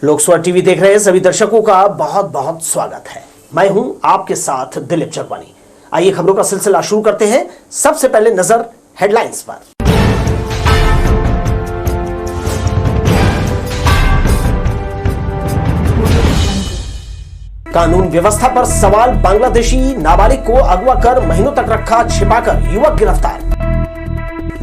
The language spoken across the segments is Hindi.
लोकसभा टीवी देख रहे सभी दर्शकों का बहुत बहुत स्वागत है। मैं हूं आपके साथ दिलीप जगवानी। आइए खबरों का सिलसिला शुरू करते हैं। सबसे पहले नजर हेडलाइंस पर। कानून व्यवस्था पर सवाल। बांग्लादेशी नाबालिग को अगवा कर महीनों तक रखा छिपाकर युवक गिरफ्तार।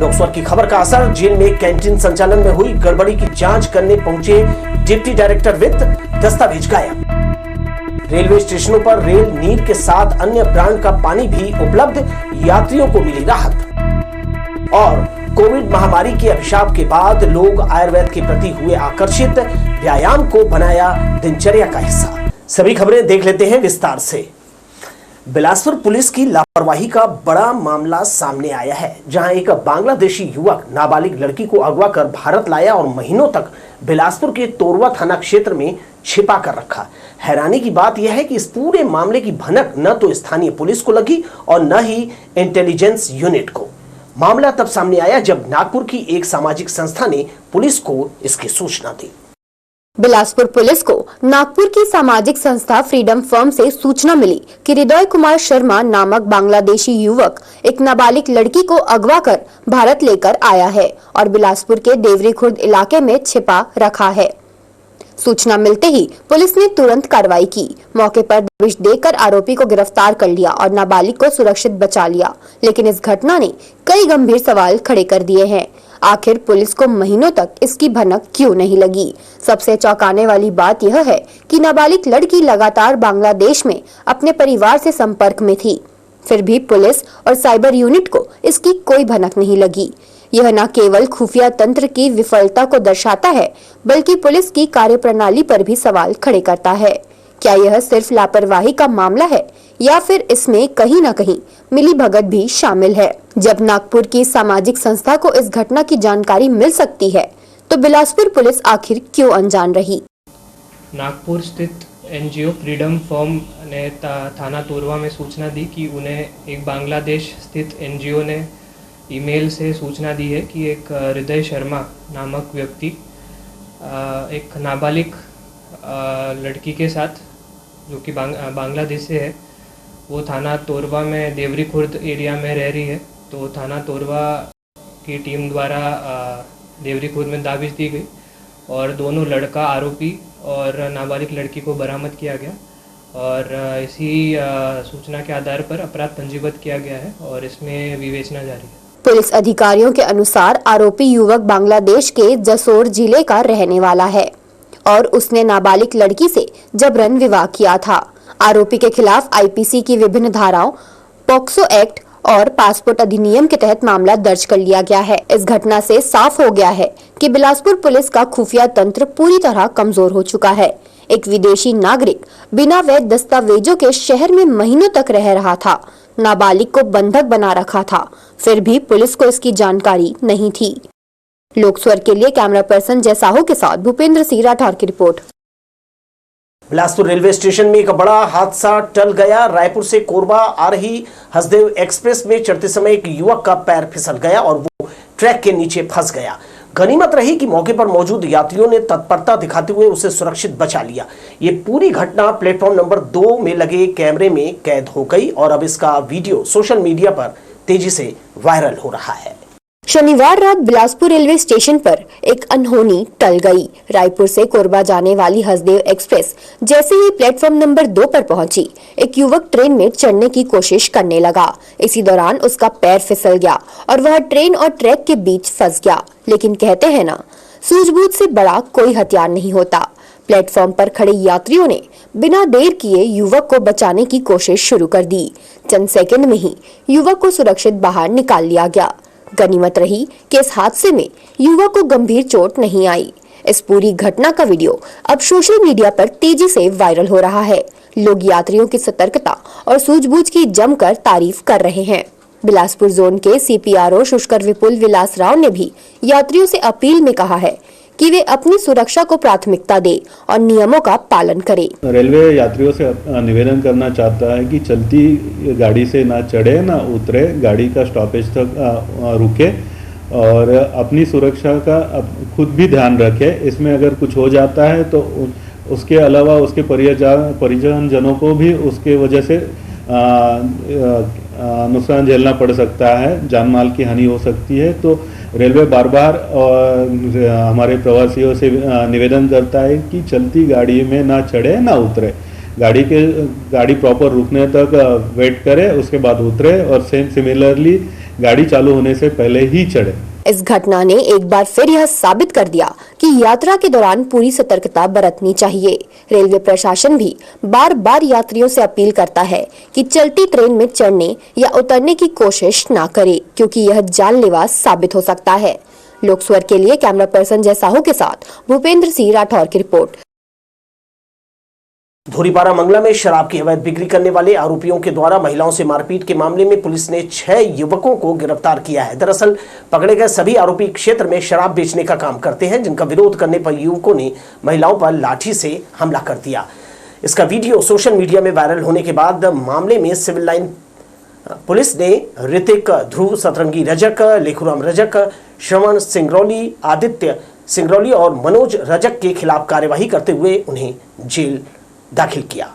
लोकसभा की खबर का असर। जेल में कैंटीन संचालन में हुई गड़बड़ी की जांच करने पहुंचे डिप्टी डायरेक्टर वित्त, दस्तावेज गायब। रेलवे स्टेशनों पर रेल नीर के साथ अन्य ब्रांड का पानी भी उपलब्ध, यात्रियों को मिली राहत। और कोविड महामारी के अभिशाप के बाद लोग आयुर्वेद के प्रति हुए आकर्षित, व्यायाम को बनाया दिनचर्या का हिस्सा। सभी खबरें देख लेते हैं विस्तार से। बिलासपुर पुलिस की लापरवाही का बड़ा मामला सामने आया है, जहां एक बांग्लादेशी युवक नाबालिग लड़की को अगवा कर भारत लाया और महीनों तक बिलासपुर के तोरवा थाना क्षेत्र में छिपा कर रखा। हैरानी की बात यह है कि इस पूरे मामले की भनक न तो स्थानीय पुलिस को लगी और न ही इंटेलिजेंस यूनिट को। मामला तब सामने आया जब नागपुर की एक सामाजिक संस्था ने पुलिस को इसकी सूचना दी। बिलासपुर पुलिस को नागपुर की सामाजिक संस्था फ्रीडम फर्म से सूचना मिली कि हृदय कुमार शर्मा नामक बांग्लादेशी युवक एक नाबालिग लड़की को अगवा कर भारत लेकर आया है और बिलासपुर के देवरी खुर्द इलाके में छिपा रखा है। सूचना मिलते ही पुलिस ने तुरंत कार्रवाई की। मौके पर दबिश देकर आरोपी को गिरफ्तार कर लिया और नाबालिग को सुरक्षित बचा लिया। लेकिन इस घटना ने कई गंभीर सवाल खड़े कर दिए हैं। आखिर पुलिस को महीनों तक इसकी भनक क्यों नहीं लगी? सबसे चौंकाने वाली बात यह है कि नाबालिग लड़की लगातार बांग्लादेश में अपने परिवार से संपर्क में थी, फिर भी पुलिस और साइबर यूनिट को इसकी कोई भनक नहीं लगी। यह न केवल खुफिया तंत्र की विफलता को दर्शाता है, बल्कि पुलिस की कार्यप्रणाली पर भी सवाल खड़े करता है। क्या यह सिर्फ लापरवाही का मामला है या फिर इसमें कहीं न कहीं मिलीभगत भी शामिल है? जब नागपुर की सामाजिक संस्था को इस घटना की जानकारी मिल सकती है, तो बिलासपुर पुलिस आखिर क्यों अनजान रही? नागपुर स्थित एनजीओ फ्रीडम फर्म ने थाना तोरवा में सूचना दी कि उन्हें एक बांग्लादेश स्थित एनजीओ ने ईमेल से सूचना दी है कि एक हृदय शर्मा नामक व्यक्ति एक नाबालिग लड़की के साथ, जो कि बांग्लादेश से है, वो थाना तोरवा में देवरी खुर्द एरिया में रह रही है। तो थाना तोरवा की टीम द्वारा देवरी खुर्द में दाबिश दी गई और दोनों लड़का आरोपी और नाबालिग लड़की को बरामद किया गया और इसी सूचना के आधार पर अपराध पंजीबद्ध किया गया है और इसमें विवेचना जारी है। पुलिस अधिकारियों के अनुसार आरोपी युवक बांग्लादेश के जसोर जिले का रहने वाला है और उसने नाबालिग लड़की से जबरन विवाह किया था। आरोपी के खिलाफ आईपीसी की विभिन्न धाराओं, पॉक्सो एक्ट और पासपोर्ट अधिनियम के तहत मामला दर्ज कर लिया गया है। इस घटना से साफ हो गया है कि बिलासपुर पुलिस का खुफिया तंत्र पूरी तरह कमजोर हो चुका है। एक विदेशी नागरिक बिना वैध दस्तावेजों के शहर में महीनों तक रह रहा था, नाबालिग को बंधक बना रखा था, फिर भी पुलिस को इसकी जानकारी नहीं थी। लोकस्वर के लिए कैमरा पर्सन जय साहू के साथ भूपेंद्र सिंह राठौर की रिपोर्ट। बिलासपुर रेलवे स्टेशन में एक बड़ा हादसा टल गया। रायपुर से कोरबा आ रही हसदेव एक्सप्रेस में चढ़ते समय एक युवक का पैर फिसल गया और वो ट्रैक के नीचे फंस गया। गनीमत रही कि मौके पर मौजूद यात्रियों ने तत्परता दिखाते हुए उसे सुरक्षित बचा लिया। ये पूरी घटना प्लेटफॉर्म नंबर 2 में लगे कैमरे में कैद हो गई और अब इसका वीडियो सोशल मीडिया पर तेजी से वायरल हो रहा है। शनिवार रात बिलासपुर रेलवे स्टेशन पर एक अनहोनी टल गई। रायपुर से कोरबा जाने वाली हसदेव एक्सप्रेस जैसे ही प्लेटफॉर्म नंबर 2 पर पहुंची, एक युवक ट्रेन में चढ़ने की कोशिश करने लगा। इसी दौरान उसका पैर फिसल गया और वह ट्रेन और ट्रैक के बीच फंस गया। लेकिन कहते हैं ना, सूझबूझ से बड़ा कोई हथियार नहीं होता। प्लेटफॉर्म पर खड़े यात्रियों ने बिना देर किए युवक को बचाने की कोशिश शुरू कर दी। चंद सेकंड में ही युवक को सुरक्षित बाहर निकाल लिया गया। गनीमत रही कि इस हादसे में युवक को गंभीर चोट नहीं आई। इस पूरी घटना का वीडियो अब सोशल मीडिया पर तेजी से वायरल हो रहा है। लोग यात्रियों की सतर्कता और सूझबूझ की जमकर तारीफ कर रहे हैं। बिलासपुर जोन के सीपीआरओ शुष्कर विपुल विलास राव ने भी यात्रियों से अपील में कहा है कि वे अपनी सुरक्षा को प्राथमिकता दे और नियमों का पालन करें। रेलवे यात्रियों से निवेदन करना चाहता है कि चलती गाड़ी से ना चढ़े ना उतरे, गाड़ी का स्टॉपेज तक रुके और अपनी सुरक्षा का खुद भी ध्यान रखे। इसमें अगर कुछ हो जाता है तो उसके अलावा उसके परिजनों को भी उसके वजह से नुकसान झेलना पड़ सकता है, जान माल की हानि हो सकती है। तो रेलवे बार बार हमारे प्रवासियों से निवेदन करता है कि चलती गाड़ी में ना चढ़े ना उतरे, गाड़ी प्रॉपर रुकने तक वेट करे, उसके बाद उतरे और सिमिलरली गाड़ी चालू होने से पहले ही चढ़े। इस घटना ने एक बार फिर यह साबित कर दिया कि यात्रा के दौरान पूरी सतर्कता बरतनी चाहिए। रेलवे प्रशासन भी बार बार यात्रियों से अपील करता है कि चलती ट्रेन में चढ़ने या उतरने की कोशिश ना करे, क्योंकि यह जानलेवा साबित हो सकता है। लोकस्वर के लिए कैमरा पर्सन जय साहू के साथ भूपेंद्र सिंह राठौर की रिपोर्ट। धोरीपारा मंगला में शराब की अवैध बिक्री करने वाले आरोपियों के द्वारा महिलाओं से मारपीट के मामले में पुलिस ने 6 युवकों को गिरफ्तार किया है। दरअसल पकड़े गए सभी आरोपी क्षेत्र में शराब बेचने का काम करते हैं, जिनका विरोध करने पर युवकों ने महिलाओं पर लाठी से हमला कर दिया। इसका वीडियो सोशल मीडिया में वायरल होने के बाद मामले में सिविल लाइन पुलिस ने ऋतिक, ध्रुव, सतरंगी रजक, लेखुराम रजक, श्रवण सिंगरौली, आदित्य सिंगरौली और मनोज रजक के खिलाफ कार्यवाही करते हुए उन्हें जेल दाखिल किया।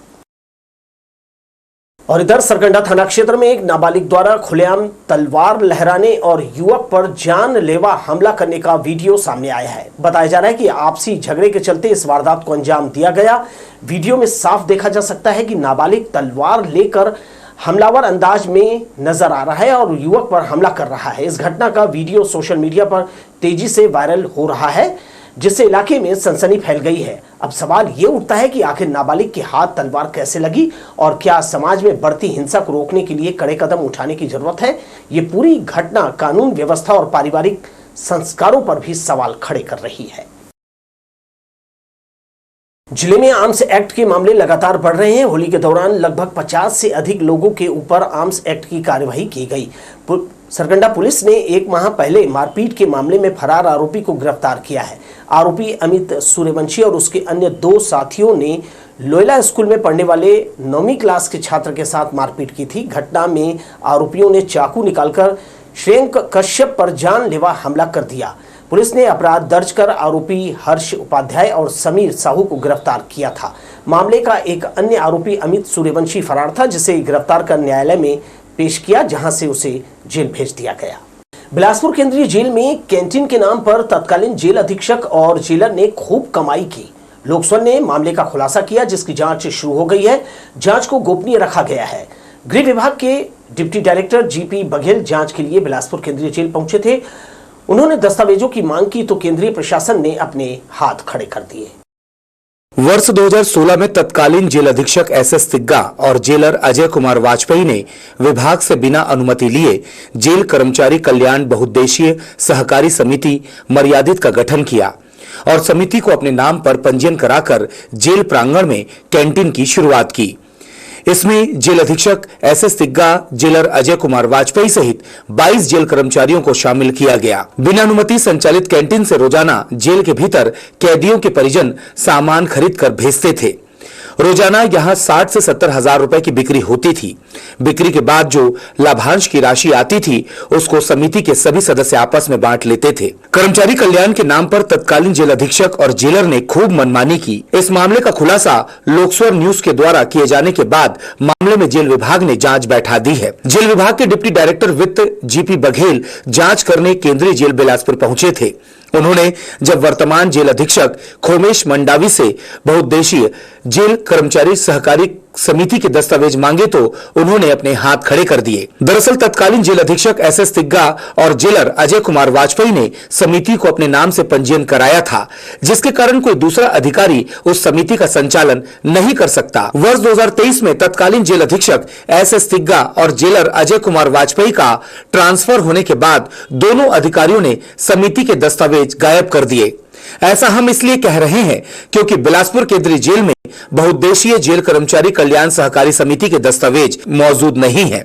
और इधर सरकंडा थाना क्षेत्र में एक नाबालिग द्वारा खुलेआम तलवार लहराने और युवक पर जानलेवा हमला करने का वीडियो सामने आया है। बताया जा रहा है कि आपसी झगड़े के चलते इस वारदात को अंजाम दिया गया। वीडियो में साफ देखा जा सकता है कि नाबालिग तलवार लेकर हमलावर अंदाज में नजर आ रहा है और युवक पर हमला कर रहा है। इस घटना का वीडियो सोशल मीडिया पर तेजी से वायरल हो रहा है, जिससे इलाके में सनसनी फैल गई है। अब सवाल ये उठता है कि आखिर नाबालिग के हाथ तलवार कैसे लगी और क्या समाज में बढ़ती हिंसा को रोकने के लिए कड़े कदम उठाने की जरूरत है। ये पूरी घटना कानून व्यवस्था और पारिवारिक संस्कारों पर भी सवाल खड़े कर रही है। जिले में आर्म्स एक्ट के मामले लगातार बढ़ रहे हैं। होली के दौरान लगभग 50 से अधिक लोगों के ऊपर आर्म्स एक्ट की कार्यवाही की गई। सरकंडा पुलिस ने 1 माह पहले मारपीट के मामले में फरार आरोपी को गिरफ्तार किया है। आरोपी अमित सूर्यवंशी और उसके अन्य 2 साथियों ने लोयला स्कूल में पढ़ने वाले 9वीं क्लास के छात्र के साथ मारपीट की थी। घटना में आरोपियों ने चाकू निकालकर श्रेयंक कश्यप पर जानलेवा हमला कर दिया। पुलिस ने अपराध दर्ज कर आरोपी हर्ष उपाध्याय और समीर साहू को गिरफ्तार किया था। मामले का एक अन्य आरोपी अमित सूर्यवंशी फरार था, जिसे गिरफ्तार कर न्यायालय में पेश किया, जहां से उसे जेल भेज दिया गया। बिलासपुर केंद्रीय जेल में कैंटीन के नाम पर तत्कालीन जेल अधीक्षक और जेलर ने खूब कमाई की। लोकसभा ने मामले का खुलासा किया, जिसकी जांच शुरू हो गई है। जांच को गोपनीय रखा गया है। गृह विभाग के डिप्टी डायरेक्टर जीपी बघेल जांच के लिए बिलासपुर केंद्रीय जेल पहुंचे थे। उन्होंने दस्तावेजों की मांग की तो केंद्रीय प्रशासन ने अपने हाथ खड़े कर दिए। वर्ष 2016 में तत्कालीन जेल अधीक्षक एसएस तिग्गा और जेलर अजय कुमार वाजपेयी ने विभाग से बिना अनुमति लिए जेल कर्मचारी कल्याण बहुउद्देशीय सहकारी समिति मर्यादित का गठन किया और समिति को अपने नाम पर पंजीयन कराकर जेल प्रांगण में कैंटीन की शुरुआत की। इसमें जेल अधीक्षक एसएस तिग्गा, जेलर अजय कुमार वाजपेयी सहित 22 जेल कर्मचारियों को शामिल किया गया। बिना अनुमति संचालित कैंटीन से रोजाना जेल के भीतर कैदियों के परिजन सामान खरीद कर भेजते थे। रोजाना यहां 60 से 70 हजार रुपए की बिक्री होती थी। बिक्री के बाद जो लाभांश की राशि आती थी उसको समिति के सभी सदस्य आपस में बांट लेते थे। कर्मचारी कल्याण के नाम पर तत्कालीन जेल अधीक्षक और जेलर ने खूब मनमानी की। इस मामले का खुलासा लोकस्वर न्यूज के द्वारा किए जाने के बाद मामले में जेल विभाग ने जांच बैठा दी है। जेल विभाग के डिप्टी डायरेक्टर वित्त जीपी बघेल जांच करने केंद्रीय जेल बिलासपुर पहुंचे थे। उन्होंने जब वर्तमान जेल अधीक्षक खोमेश मंडावी से बहुउद्देशीय जेल कर्मचारी सहकारी समिति के दस्तावेज मांगे तो उन्होंने अपने हाथ खड़े कर दिए। दरअसल तत्कालीन जेल अधीक्षक एसएस तिग्गा और जेलर अजय कुमार वाजपेयी ने समिति को अपने नाम से पंजीयन कराया था, जिसके कारण कोई दूसरा अधिकारी उस समिति का संचालन नहीं कर सकता। वर्ष 2023 में तत्कालीन जेल अधीक्षक एसएस तिग्गा और जेलर अजय कुमार वाजपेयी का ट्रांसफर होने के बाद दोनों अधिकारियों ने समिति के दस्तावेज गायब कर दिए। ऐसा हम इसलिए कह रहे हैं क्योंकि बिलासपुर केंद्रीय जेल में बहुउद्देशीय जेल कर्मचारी कल्याण सहकारी समिति के दस्तावेज मौजूद नहीं है।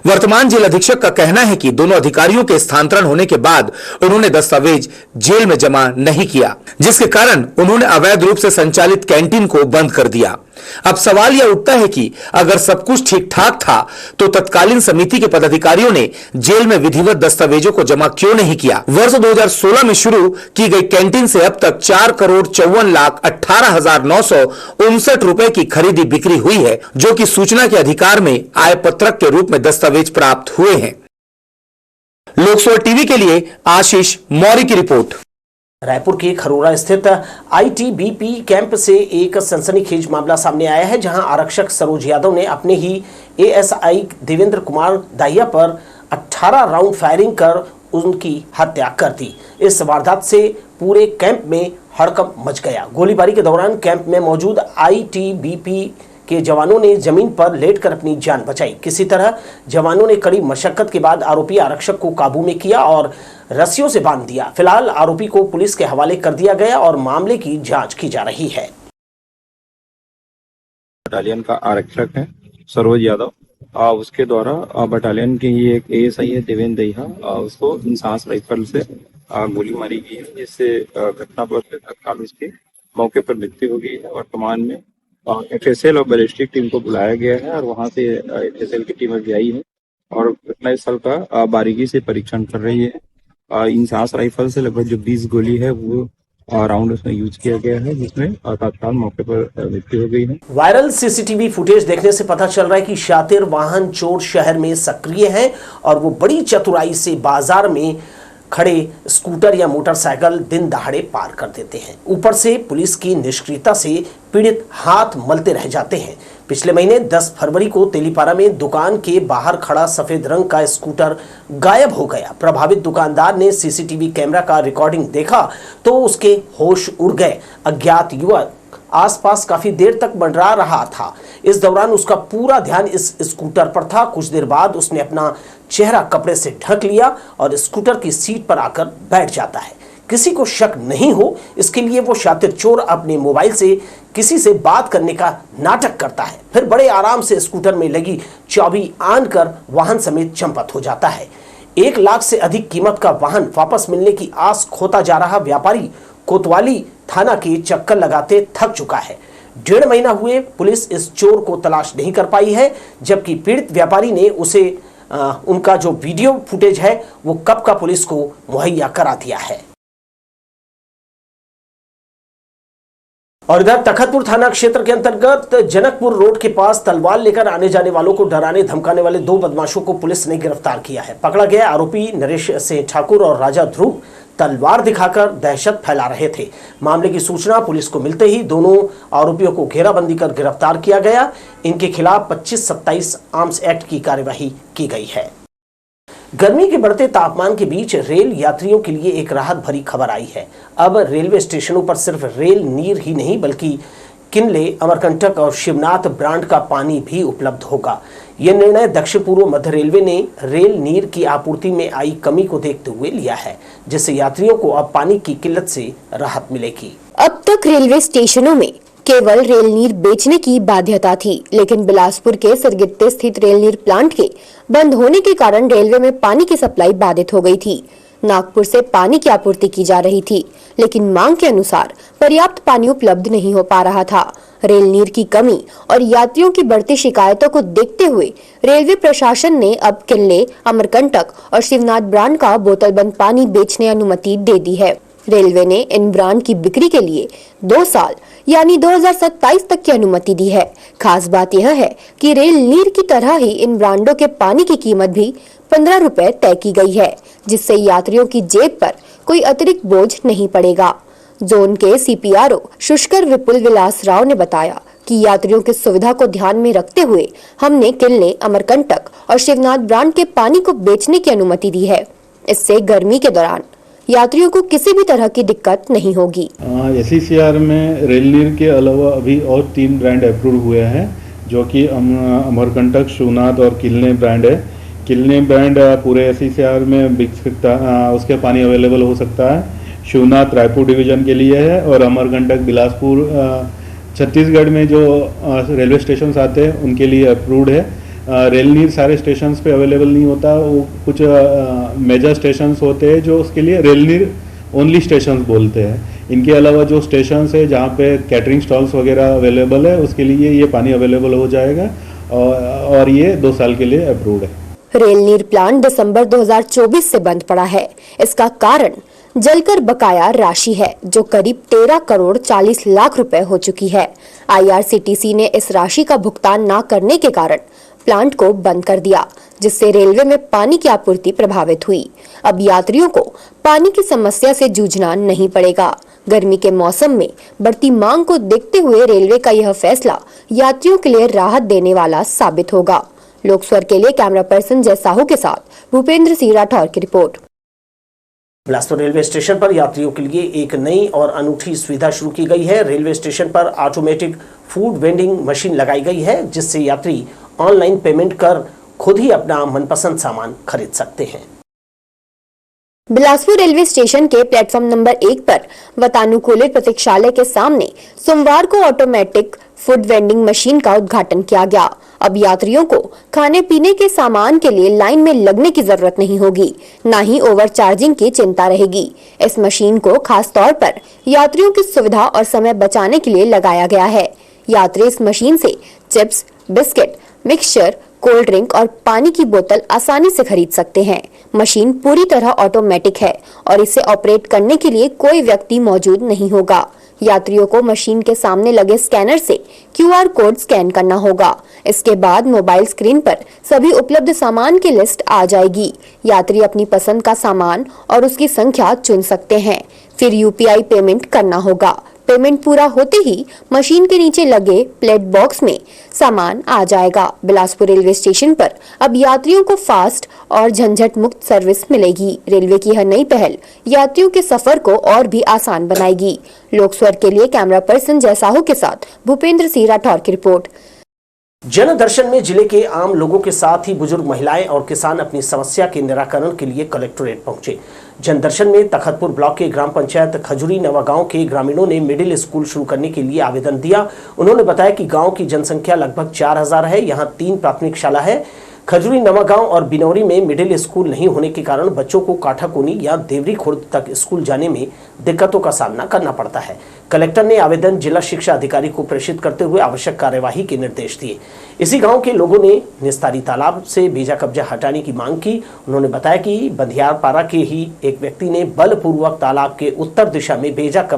वर्तमान जेल अधीक्षक का कहना है कि दोनों अधिकारियों के स्थानांतरण होने के बाद उन्होंने दस्तावेज जेल में जमा नहीं किया, जिसके कारण उन्होंने अवैध रूप से संचालित कैंटीन को बंद कर दिया। अब सवाल यह उठता है कि अगर सब कुछ ठीक ठाक था तो तत्कालीन समिति के पदाधिकारियों ने जेल में विधिवत दस्तावेजों को जमा क्यों नहीं किया। वर्ष 2016 में शुरू की गई कैंटीन से अब तक 4,54,18,959 रुपए की खरीदी बिक्री हुई है, जो कि सूचना के अधिकार में आय पत्रक के रूप में दस्तावेज प्राप्त हुए हैं। लोकसभा टीवी के लिए आशीष मौर्य की रिपोर्ट। रायपुर के खरोरा स्थित आईटीबीपी कैंप से एक सनसनीखेज मामला सामने आया है, जहां आरक्षक सरोज यादव ने अपने ही एएसआई देवेंद्र कुमार दाहिया पर 18 राउंड फायरिंग कर उनकी हत्या कर दी। इस वारदात से पूरे कैंप में हड़कंप मच गया। गोलीबारी के दौरान कैंप में मौजूद आईटीबीपी के जवानों ने जमीन पर लेटकर अपनी जान बचाई। किसी तरह जवानों ने कड़ी मशक्कत के बाद आरोपी आरक्षक को काबू में किया और रस्सियों से बांध दिया। फिलहाल आरोपी को पुलिस के हवाले कर दिया गया और मामले की जांच की जा रही है। बटालियन का आरक्षक है सरोज यादव, उसके द्वारा बटालियन के ही एक एएसआई है देवेंद्र दहिया, उसको इंसास राइफल से गोली मारी गई है, जिससे घटना पर तत्काल उसके मौके पर मृत्यु हो गई है। वर्तमान में एफएसएल और बैलिस्टिक टीम को बुलाया गया है और वहां से एफएसएल की टीम अभी आई है और घटनास्थल का बारीकी से परीक्षण कर रही है। इंसास राइफल से लगभग जो 20 गोली है वो राउंड उसमें यूज किया गया है, जिसमें तत्काल मौके पर मृत्यु हो गई है। वायरल सीसीटीवी फुटेज देखने से पता चल रहा है कि शातिर वाहन चोर शहर में सक्रिय हैं और वो बड़ी चतुराई से बाजार में खड़े स्कूटर या मोटरसाइकिल दिन दहाड़े पार कर देते हैं। ऊपर से पुलिस की निष्क्रियता से पीड़ित हाथ मलते रह जाते हैं। पिछले महीने 10 फरवरी को तेलीपारा में दुकान के बाहर खड़ा सफेद रंग का स्कूटर गायब हो गया। प्रभावित दुकानदार ने सीसीटीवी कैमरा का रिकॉर्डिंग देखा तो उसके होश उड़ गए। अज्ञात युवक आसपास काफी देर तक मंडरा रहा था। इस दौरान उसका पूरा ध्यान इस स्कूटर पर था। कुछ देर बाद उसने अपना चेहरा कपड़े से ढक लिया और स्कूटर की सीट पर आकर बैठ जाता है। किसी को शक नहीं हो इसके लिए वो शातिर चोर अपने मोबाइल से किसी से बात करने का नाटक करता है, फिर बड़े आराम से स्कूटर में लगी चाबी आन कर वाहन समेत चंपत हो जाता है। 1 लाख से अधिक कीमत का वाहन वापस मिलने की आस खोता जा रहा व्यापारी कोतवाली थाना के चक्कर लगाते थक चुका है। 1.5 महीना हुए पुलिस इस चोर को तलाश नहीं कर पाई है, जबकि पीड़ित व्यापारी ने उसे उनका जो वीडियो फुटेज है वो कब का पुलिस को मुहैया करा दिया है। और इधर तखतपुर थाना क्षेत्र के अंतर्गत जनकपुर रोड के पास तलवार लेकर आने जाने वालों को डराने धमकाने वाले 2 बदमाशों को पुलिस ने गिरफ्तार किया है। पकड़ा गया आरोपी नरेश सिंह ठाकुर और राजा ध्रुव तलवार दिखाकर दहशत फैला रहे थे। मामले की सूचना पुलिस को मिलते ही दोनों आरोपियों को घेराबंदी कर गिरफ्तार किया गया। इनके खिलाफ 25-27 आर्म्स एक्ट की कार्यवाही की गई है। गर्मी के बढ़ते तापमान के बीच रेल यात्रियों के लिए एक राहत भरी खबर आई है। अब रेलवे स्टेशनों पर सिर्फ रेल नीर ही नहीं बल्कि किनले, अमरकंटक और शिवनाथ ब्रांड का पानी भी उपलब्ध होगा। यह निर्णय दक्षिण पूर्व मध्य रेलवे ने रेल नीर की आपूर्ति में आई कमी को देखते हुए लिया है, जिससे यात्रियों को अब पानी की किल्लत से राहत मिलेगी। अब तक रेलवे स्टेशनों में केवल रेल नीर बेचने की बाध्यता थी, लेकिन बिलासपुर के सिरगिट्टे स्थित रेल नीर प्लांट के बंद होने के कारण रेलवे में पानी की सप्लाई बाधित हो गई थी। नागपुर से पानी की आपूर्ति की जा रही थी, लेकिन मांग के अनुसार पर्याप्त पानी उपलब्ध नहीं हो पा रहा था। रेल नीर की कमी और यात्रियों की बढ़ती शिकायतों को देखते हुए रेलवे प्रशासन ने अब किनले, अमरकंटक और शिवनाथ ब्रांड का बोतल बंद पानी बेचने अनुमति दे दी है। रेलवे ने इन ब्रांड की बिक्री के लिए 2 साल यानी 2027 तक की अनुमति दी है। खास बात यह है कि रेल नीर की तरह ही इन ब्रांडों के पानी की कीमत भी 15 रुपए तय की गई है, जिससे यात्रियों की जेब पर कोई अतिरिक्त बोझ नहीं पड़ेगा। जोन के सीपीआरओ शुष्कर विपुल विलास राव ने बताया कि यात्रियों की सुविधा को ध्यान में रखते हुए हमने किनले, अमरकंटक और शिवनाथ ब्रांड के पानी को बेचने की अनुमति दी है। इससे गर्मी के दौरान यात्रियों को किसी भी तरह की दिक्कत नहीं होगी। एसईसीआर में रेल नीर के अलावा अभी और 3 ब्रांड अप्रूव हुए हैं, जो कि अमरकंटक, शिवनाथ और किलने ब्रांड है। किलने ब्रांड पूरे एसईसीआर में बिक सकता, उसके पानी अवेलेबल हो सकता है। शिवनाथ रायपुर डिवीजन के लिए है और अमरकंटक बिलासपुर छत्तीसगढ़ में जो रेलवे स्टेशन आते हैं उनके लिए अप्रूव्ड है। रेल नीर सारे स्टेशंस पे अवेलेबल नहीं होता, वो कुछ मेजर स्टेशंस होते हैं जो उसके लिए रेल नीर ओनली स्टेशंस बोलते हैं। इनके अलावा जो स्टेशन है जहाँ पे कैटरिंग स्टॉल्स वगैरह अवेलेबल है उसके लिए ये पानी अवेलेबल हो जाएगा और ये 2 साल के लिए अप्रूव्ड है। रेल नीर प्लांट दिसंबर 2024 से बंद पड़ा है। इसका कारण जलकर बकाया राशि है जो करीब 13 करोड़ 40 लाख रुपए हो चुकी है। IRCTC ने इस राशि का भुगतान न करने के कारण प्लांट को बंद कर दिया, जिससे रेलवे में पानी की आपूर्ति प्रभावित हुई। अब यात्रियों को पानी की समस्या से जूझना नहीं पड़ेगा। गर्मी के मौसम में बढ़ती मांग को देखते हुए रेलवे का यह फैसला यात्रियों के लिए राहत देने वाला साबित होगा। लोकस्वर के लिए कैमरा पर्सन जय साहू के साथ भूपेंद्र सिंह राठौर की रिपोर्ट। बिलासपुर रेलवे स्टेशन पर यात्रियों के लिए एक नई और अनूठी सुविधा शुरू की गई है। रेलवे स्टेशन पर ऑटोमेटिक फूड वेंडिंग मशीन लगाई गई है, जिससे यात्री ऑनलाइन पेमेंट कर खुद ही अपना मनपसंद सामान खरीद सकते हैं। बिलासपुर रेलवे स्टेशन के प्लेटफॉर्म नंबर 1 पर वातानुकूलित प्रतीक्षालय के सामने सोमवार को ऑटोमेटिक फूड वेंडिंग मशीन का उद्घाटन किया गया। अब यात्रियों को खाने पीने के सामान के लिए लाइन में लगने की जरूरत नहीं होगी, न ही ओवर चार्जिंग की चिंता रहेगी। इस मशीन को खास तौर पर यात्रियों की सुविधा और समय बचाने के लिए लगाया गया है। यात्री इस मशीन से chips, biscuit, mixture, cold drink और पानी की बोतल आसानी से खरीद सकते हैं। मशीन पूरी तरह ऑटोमेटिक है और इसे ऑपरेट करने के लिए कोई व्यक्ति मौजूद नहीं होगा। यात्रियों को मशीन के सामने लगे स्कैनर से QR कोड स्कैन करना होगा। इसके बाद मोबाइल स्क्रीन पर सभी उपलब्ध सामान की लिस्ट आ जाएगी। यात्री अपनी पसंद का सामान और उसकी संख्या चुन सकते हैं। फिर UPI पेमेंट करना होगा। पेमेंट पूरा होते ही मशीन के नीचे लगे प्लेट बॉक्स में सामान आ जाएगा। बिलासपुर रेलवे स्टेशन पर अब यात्रियों को फास्ट और झंझट मुक्त सर्विस मिलेगी। रेलवे की यह नई पहल यात्रियों के सफर को और भी आसान बनाएगी। लोकस्वर के लिए कैमरा पर्सन जय साहू के साथ भूपेंद्र सिंह राठौर की रिपोर्ट। जन दर्शन में जिले के आम लोगों के साथ ही बुजुर्ग महिलाएं और किसान अपनी समस्या के निराकरण के लिए कलेक्टोरेट पहुंचे। जन दर्शन में तखतपुर ब्लॉक के ग्राम पंचायत खजुरी नवा गांव के ग्रामीणों ने मिडिल स्कूल शुरू करने के लिए आवेदन दिया। उन्होंने बताया कि गांव की जनसंख्या लगभग 4000 है। यहां 3 प्राथमिक शाला है। खजुरी नवा गांव और बिनौरी में मिडिल स्कूल नहीं होने के कारण बच्चों को काठाकोनी या देवरी खुर्द तक स्कूल जाने में दिक्कतों का सामना करना पड़ता है। कलेक्टर ने आवेदन जिला शिक्षा अधिकारी को प्रेषित करते हुए आवश्यक कार्यवाही के निर्देश दिए। इसी गांव के लोगों ने निस्तारी तालाब से बेजा कब्जा हटाने की मांग की। उन्होंने बताया कि बंधियारपाड़ा के ही एक व्यक्ति ने बलपूर्वक तालाब के उत्तर दिशा में बेजा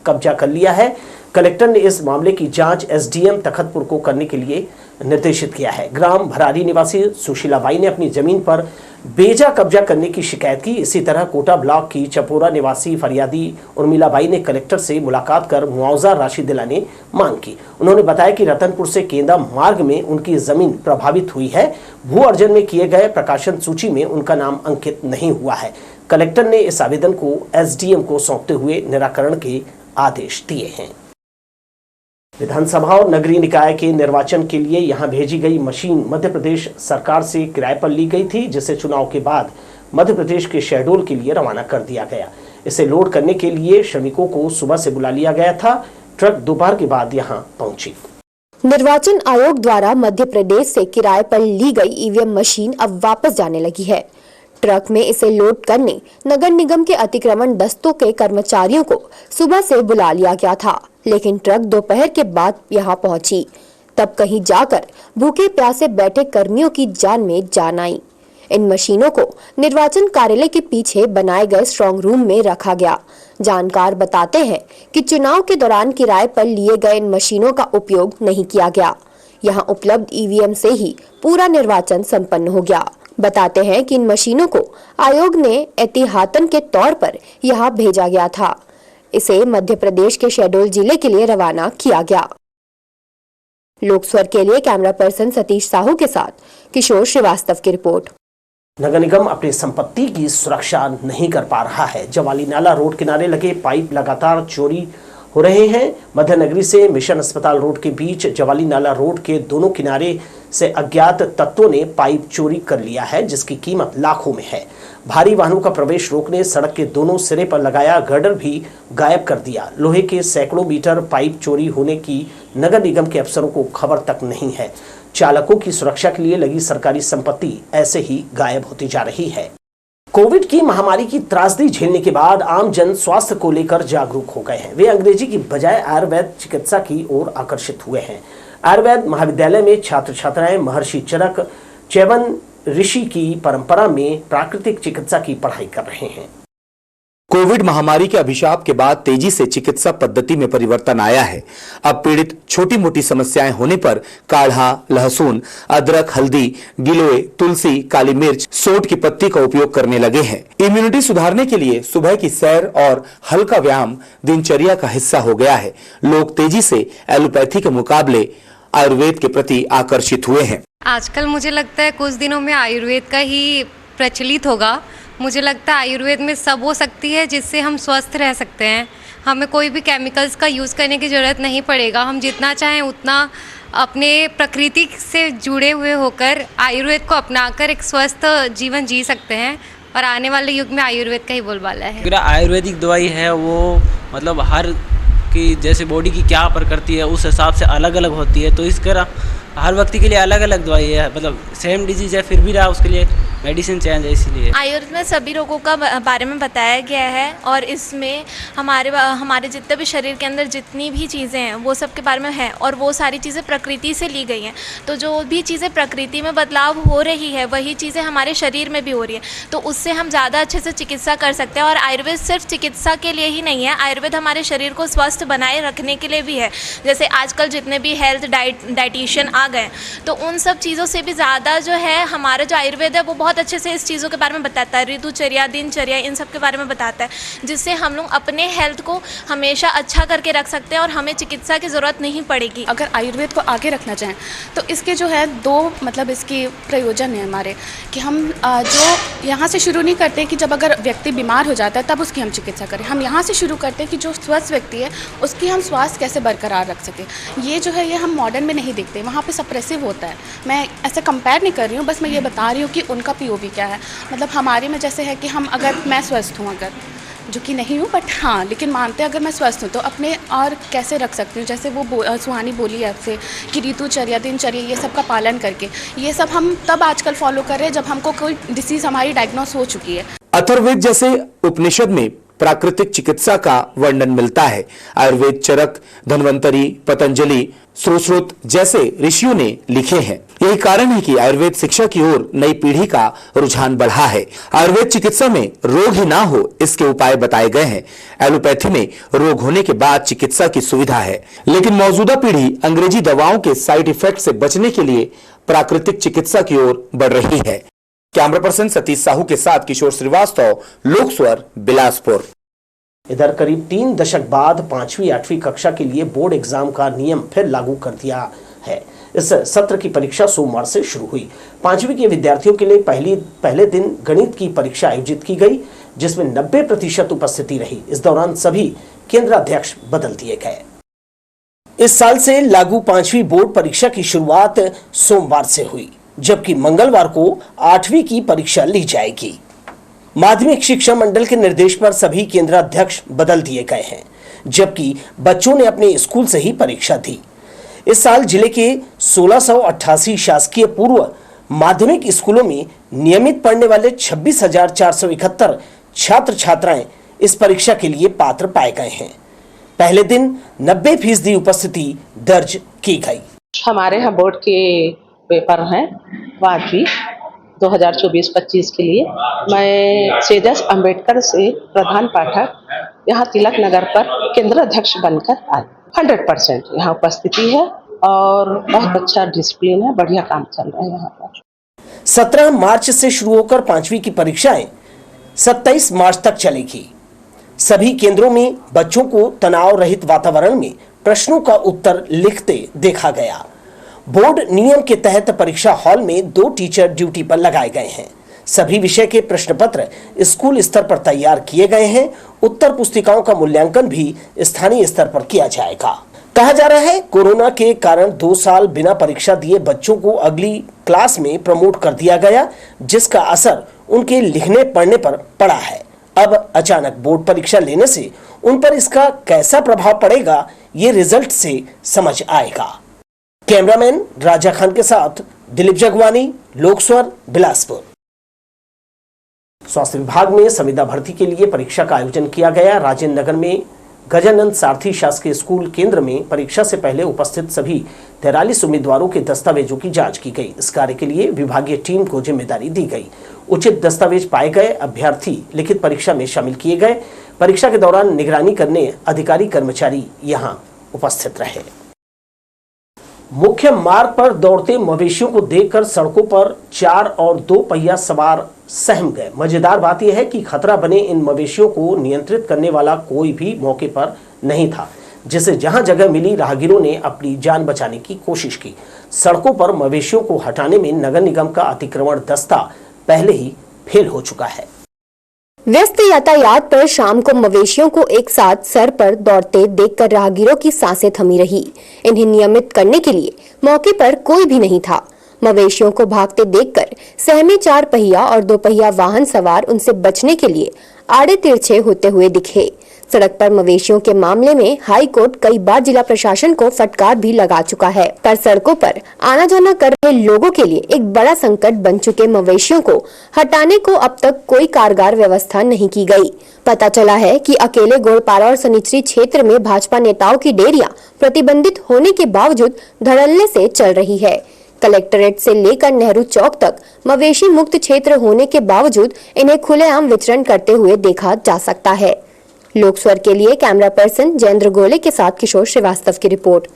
कब्जा कर लिया है। कलेक्टर ने इस मामले की जांच SDM तखतपुर को करने के लिए निर्देशित किया है। ग्राम भरारी निवासी सुशीलाबाई ने अपनी जमीन पर बेजा कब्जा करने की शिकायत की। इसी तरह कोटा ब्लॉक की चपोरा निवासी फरियादी उर्मिलाबाई ने कलेक्टर से मुलाकात कर मुआवजा राशि दिलाने मांग की। उन्होंने बताया कि रतनपुर से केंदा मार्ग में उनकी जमीन प्रभावित हुई है। भू अर्जन में किए गए प्रकाशन सूची में उनका नाम अंकित नहीं हुआ है। कलेक्टर ने इस आवेदन को SDM को सौंपते हुए निराकरण के आदेश दिए हैं। विधानसभा और नगरीय निकाय के निर्वाचन के लिए यहां भेजी गई मशीन मध्य प्रदेश सरकार से किराए पर ली गई थी, जिसे चुनाव के बाद मध्य प्रदेश के शहडोल के लिए रवाना कर दिया गया। इसे लोड करने के लिए श्रमिकों को सुबह से बुला लिया गया था। ट्रक दोपहर के बाद यहां पहुंची। निर्वाचन आयोग द्वारा मध्य प्रदेश से किराए पर ली गई EVM मशीन अब वापस जाने लगी है। ट्रक में इसे लोड करने नगर निगम के अतिक्रमण दस्तों के कर्मचारियों को सुबह से बुला लिया गया था, लेकिन ट्रक दोपहर के बाद यहां पहुंची। तब कहीं जाकर भूखे प्यासे बैठे कर्मियों की जान में जान आई। इन मशीनों को निर्वाचन कार्यालय के पीछे बनाए गए स्ट्रांग रूम में रखा गया। जानकार बताते हैं कि चुनाव के दौरान किराए पर लिए गए इन मशीनों का उपयोग नहीं किया गया। यहाँ उपलब्ध EVM से ही पूरा निर्वाचन संपन्न हो गया। बताते हैं कि इन मशीनों को आयोग ने एहतियातन के तौर पर यहाँ भेजा गया था। इसे मध्य प्रदेश के शहडोल जिले के लिए रवाना किया गया। लोकस्वर के लिए कैमरा पर्सन सतीश साहू के साथ किशोर श्रीवास्तव की रिपोर्ट। नगर निगम अपनी संपत्ति की सुरक्षा नहीं कर पा रहा है। जवाली नाला रोड किनारे लगे पाइप लगातार चोरी हो रहे हैं। मध्य नगरी से मिशन अस्पताल रोड के बीच जवाली नाला रोड के दोनों किनारे से अज्ञात तत्वों ने पाइप चोरी कर लिया है, जिसकी कीमत लाखों में है। भारी वाहनों का प्रवेश रोकने सड़क के दोनों सिरे पर लगाया गर्डर भी गायब कर दिया। लोहे के सैकड़ों मीटर पाइप चोरी होने की नगर निगम के अफसरों को खबर तक नहीं है। चालकों की सुरक्षा के लिए लगी सरकारी संपत्ति ऐसे ही गायब होती जा रही है। कोविड की महामारी की त्रासदी झेलने के बाद आम जन स्वास्थ्य को लेकर जागरूक हो गए हैं। वे अंग्रेजी की बजाय आयुर्वेद चिकित्सा की ओर आकर्षित हुए हैं। आयुर्वेद महाविद्यालय में छात्र छात्राएं महर्षि चरक च्यवन ऋषि की परंपरा में प्राकृतिक चिकित्सा की पढ़ाई कर रहे हैं। कोविड महामारी के अभिशाप के बाद तेजी से चिकित्सा पद्धति में परिवर्तन आया है। अब पीड़ित छोटी मोटी समस्याएं होने पर काढ़ा, लहसुन, अदरक, हल्दी, गिलोय, तुलसी, काली मिर्च, सोंठ की पत्ती का उपयोग करने लगे हैं। इम्यूनिटी सुधारने के लिए सुबह की सैर और हल्का व्यायाम दिनचर्या का हिस्सा हो गया है। लोग तेजी से एलोपैथी के मुकाबले आयुर्वेद के प्रति आकर्षित हुए हैं। आजकल मुझे लगता है कुछ दिनों में आयुर्वेद का ही प्रचलित होगा। मुझे लगता है आयुर्वेद में सब वो शक्ति है जिससे हम स्वस्थ रह सकते हैं। हमें कोई भी केमिकल्स का यूज़ करने की ज़रूरत नहीं पड़ेगा। हम जितना चाहें उतना अपने प्रकृति से जुड़े हुए होकर आयुर्वेद को अपनाकर एक स्वस्थ जीवन जी सकते हैं और आने वाले युग में आयुर्वेद का ही बोलबाला है। आयुर्वेदिक दवाई है वो मतलब हर की जैसे बॉडी की क्या प्रकृति है उस हिसाब से अलग अलग होती है, तो इस तरह हर व्यक्ति के लिए अलग अलग दवाई है। मतलब सेम डिजीज है फिर भी रहा उसके लिए मेडिसिन चेंज है। इसलिए आयुर्वेद में सभी रोगों का बारे में बताया गया है और इसमें हमारे जितने भी शरीर के अंदर जितनी भी चीज़ें हैं वो सब के बारे में है और वो सारी चीज़ें प्रकृति से ली गई हैं। तो जो भी चीज़ें प्रकृति में बदलाव हो रही है वही चीज़ें हमारे शरीर में भी हो रही है, तो उससे हम ज़्यादा अच्छे से चिकित्सा कर सकते हैं। और आयुर्वेद सिर्फ चिकित्सा के लिए ही नहीं है, आयुर्वेद हमारे शरीर को स्वस्थ बनाए रखने के लिए भी है। जैसे आजकल जितने भी हेल्थ डाइटिशियन आ गए तो उन सब चीज़ों से भी ज़्यादा जो है हमारा जो आयुर्वेद है वो बहुत अच्छे से इस चीज़ों के बारे में बताता है। ऋतुचर्या, दिनचर्या, इन सब के बारे में बताता है, जिससे हम लोग अपने हेल्थ को हमेशा अच्छा करके रख सकते हैं और हमें चिकित्सा की ज़रूरत नहीं पड़ेगी। अगर आयुर्वेद को आगे रखना चाहें तो इसके जो है दो मतलब इसके प्रयोजन है हमारे, कि हम जो यहाँ से शुरू नहीं करते कि जब अगर व्यक्ति बीमार हो जाता है तब उसकी हम चिकित्सा करें। हम यहाँ से शुरू करते हैं कि जो स्वस्थ व्यक्ति है उसकी हम स्वास्थ्य कैसे बरकरार रख सकें। ये जो है ये हम मॉडर्न में नहीं देखते, वहाँ पे सप्रेसिव होता है। मैं ऐसे कंपेयर नहीं कर रही हूँ, बस मैं ये बता रही हूँ कि उनका पीओवी क्या है। मतलब हमारे में जैसे है कि हम अगर मैं स्वस्थ हूँ, अगर जो कि नहीं हूँ बट हाँ लेकिन मानते हैं अगर मैं स्वस्थ हूँ तो अपने और कैसे रख सकती हूँ। जैसे वो सुहानी बोली है आपसे कि ऋतुचर्या, दिनचर्या, ये सब का पालन करके, ये सब हम तब आजकल फॉलो कर रहे हैं जब हमको कोई डिसीज़ हमारी डायग्नोस हो चुकी है। अथर्ववेद जैसे उपनिषद में प्राकृतिक चिकित्सा का वर्णन मिलता है। आयुर्वेद चरक, धन्वंतरी, पतंजलि, सुश्रुत जैसे ऋषियों ने लिखे हैं। यही कारण है कि आयुर्वेद शिक्षा की ओर नई पीढ़ी का रुझान बढ़ा है। आयुर्वेद चिकित्सा में रोग ही ना हो इसके उपाय बताए गए हैं। एलोपैथी में रोग होने के बाद चिकित्सा की सुविधा है, लेकिन मौजूदा पीढ़ी अंग्रेजी दवाओं के साइड इफेक्ट से बचने के लिए प्राकृतिक चिकित्सा की ओर बढ़ रही है। कैमरा पर्सन सतीश साहू के साथ किशोर श्रीवास्तव, लोक स्वर, बिलासपुर। इधर करीब 3 दशक बाद 5वीं 8वीं कक्षा के लिए बोर्ड एग्जाम का नियम फिर लागू कर दिया है। इस सत्र की परीक्षा सोमवार से शुरू हुई। 5वीं के विद्यार्थियों के लिए पहले दिन गणित की परीक्षा आयोजित की गई, जिसमें 90% उपस्थिति रही। इस दौरान सभी केंद्राध्यक्ष बदल दिए गए। इस साल से लागू 5वीं बोर्ड परीक्षा की शुरुआत सोमवार से हुई, जबकि मंगलवार को 8वीं की परीक्षा ली जाएगी। माध्यमिक शिक्षा मंडल के निर्देश पर सभी केंद्राध्यक्ष बदल दिए गए हैं, जबकि बच्चों ने अपने स्कूल से ही परीक्षा दी। इस साल जिले के 1688 शासकीय पूर्व माध्यमिक स्कूलों में नियमित पढ़ने वाले 26,471 छात्र छात्राएं इस परीक्षा के लिए पात्र पाए गए हैं। पहले दिन 90% उपस्थिति दर्ज की गई। हमारे यहाँ बोर्ड के पेपर हैं 5वीं 2024-25 के लिए। मैं सेजस अंबेडकर से प्रधान पाठक यहाँ तिलक नगर पर केंद्र अध्यक्ष बनकर आई। 100% यहाँ उपस्थिति है और बहुत अच्छा डिसिप्लिन है, बढ़िया काम चल रहा है यहाँ पर। 17 मार्च से शुरू होकर 5वीं की परीक्षाएं 27 मार्च तक चलेगी। सभी केंद्रों में बच्चों को तनाव रहित वातावरण में प्रश्नों का उत्तर लिखते देखा गया। बोर्ड नियम के तहत परीक्षा हॉल में 2 टीचर ड्यूटी पर लगाए गए हैं। सभी विषय के प्रश्न पत्र स्कूल स्तर पर तैयार किए गए हैं। उत्तर पुस्तिकाओं का मूल्यांकन भी स्थानीय स्तर पर किया जाएगा। कहा जा रहा है कोरोना के कारण 2 साल बिना परीक्षा दिए बच्चों को अगली क्लास में प्रमोट कर दिया गया, जिसका असर उनके लिखने पढ़ने पर पड़ा है। अब अचानक बोर्ड परीक्षा लेने से उन पर इसका कैसा प्रभाव पड़ेगा, ये रिजल्ट से समझ आएगा। कैमरामैन राजा खान के साथ दिलीप जगवानी, लोक स्वर, बिलासपुर। स्वास्थ्य विभाग में संविदा भर्ती के लिए परीक्षा का आयोजन किया गया। राजेंद्र नगर में गजानंद सारथी शासकीय स्कूल केंद्र में परीक्षा से पहले उपस्थित सभी 43 उम्मीदवारों के दस्तावेजों की जांच की गई। इस कार्य के लिए विभागीय टीम को जिम्मेदारी दी गई। उचित दस्तावेज पाए गए अभ्यर्थी लिखित परीक्षा में शामिल किए गए। परीक्षा के दौरान निगरानी करने अधिकारी कर्मचारी यहां उपस्थित रहे। मुख्य मार्ग पर दौड़ते मवेशियों को देखकर सड़कों पर 4 और 2 पहिया सवार सहम गए। मजेदार बात यह है कि खतरा बने इन मवेशियों को नियंत्रित करने वाला कोई भी मौके पर नहीं था, जिसे जहां जगह मिली राहगीरों ने अपनी जान बचाने की कोशिश की। सड़कों पर मवेशियों को हटाने में नगर निगम का अतिक्रमण दस्ता पहले ही फेल हो चुका है। व्यस्त यातायात पर शाम को मवेशियों को एक साथ सर पर दौड़ते देखकर राहगीरों की सांसें थमी रही। इन्हें नियमित करने के लिए मौके पर कोई भी नहीं था। मवेशियों को भागते देखकर सहमे 4 पहिया और 2 पहिया वाहन सवार उनसे बचने के लिए आड़े तिरछे होते हुए दिखे। सड़क पर मवेशियों के मामले में हाई कोर्ट कई बार जिला प्रशासन को फटकार भी लगा चुका है, पर सड़कों पर आना जाना कर रहे लोगों के लिए एक बड़ा संकट बन चुके मवेशियों को हटाने को अब तक कोई कारगर व्यवस्था नहीं की गई। पता चला है कि अकेले गोड़पारा और सनिचरी क्षेत्र में भाजपा नेताओं की डेरियां प्रतिबंधित होने के बावजूद धड़ल्ले से चल रही है। कलेक्ट्रेट से लेकर नेहरू चौक तक मवेशी मुक्त क्षेत्र होने के बावजूद इन्हें खुलेआम विचरण करते हुए देखा जा सकता है। लोकस्वर के लिए कैमरा पर्सन जयेंद्र गोले के साथ किशोर श्रीवास्तव की रिपोर्ट।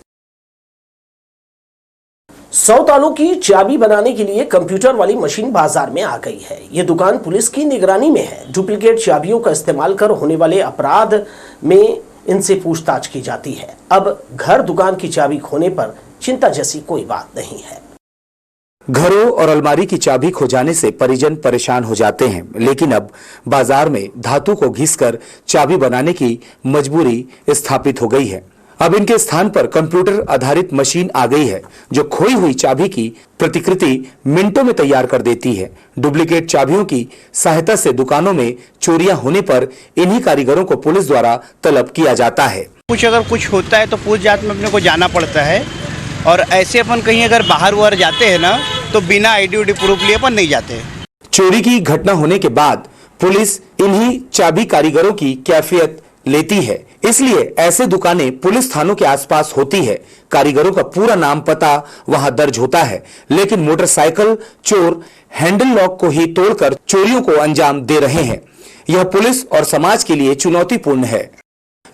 100 तालों की चाबी बनाने के लिए कंप्यूटर वाली मशीन बाजार में आ गई है। ये दुकान पुलिस की निगरानी में है। डुप्लीकेट चाबियों का इस्तेमाल कर होने वाले अपराध में इनसे पूछताछ की जाती है। अब घर दुकान की चाबी खोने पर चिंता जैसी कोई बात नहीं है। घरों और अलमारी की चाबी खो जाने से परिजन परेशान हो जाते हैं, लेकिन अब बाजार में धातु को घिसकर चाबी बनाने की मजबूरी स्थापित हो गई है। अब इनके स्थान पर कंप्यूटर आधारित मशीन आ गई है, जो खोई हुई चाबी की प्रतिकृति मिनटों में तैयार कर देती है। डुप्लीकेट चाबियों की सहायता से दुकानों में चोरियां होने पर इन्हीं कारीगरों को पुलिस द्वारा तलब किया जाता है। अगर कुछ होता है तो पुलिस जांच में अपने को जाना पड़ता है, और ऐसे अपन कहीं अगर बाहर वाहर जाते हैं ना तो बिना आईडी उडी प्रूफ लिए अपन नहीं जाते। चोरी की घटना होने के बाद पुलिस इन्हीं चाबी कारीगरों की कैफियत लेती है, इसलिए ऐसे दुकानें पुलिस थानों के आसपास होती है। कारीगरों का पूरा नाम पता वहां दर्ज होता है, लेकिन मोटरसाइकिल चोर हैंडल लॉक को ही तोड़कर चोरियों को अंजाम दे रहे हैं। यह पुलिस और समाज के लिए चुनौतीपूर्ण है।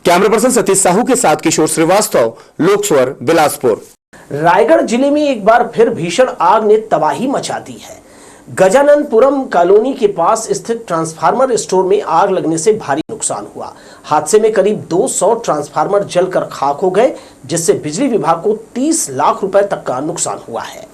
कैमरा पर्सन सतीश साहू के साथ किशोर श्रीवास्तव, लोकस्वर, बिलासपुर। रायगढ़ जिले में एक बार फिर भीषण आग ने तबाही मचा दी है। गजानंदपुरम कॉलोनी के पास स्थित ट्रांसफार्मर स्टोर में आग लगने से भारी नुकसान हुआ। हादसे में करीब 200 ट्रांसफार्मर जलकर खाक हो गए, जिससे बिजली विभाग को 30 लाख रुपए तक का नुकसान हुआ है।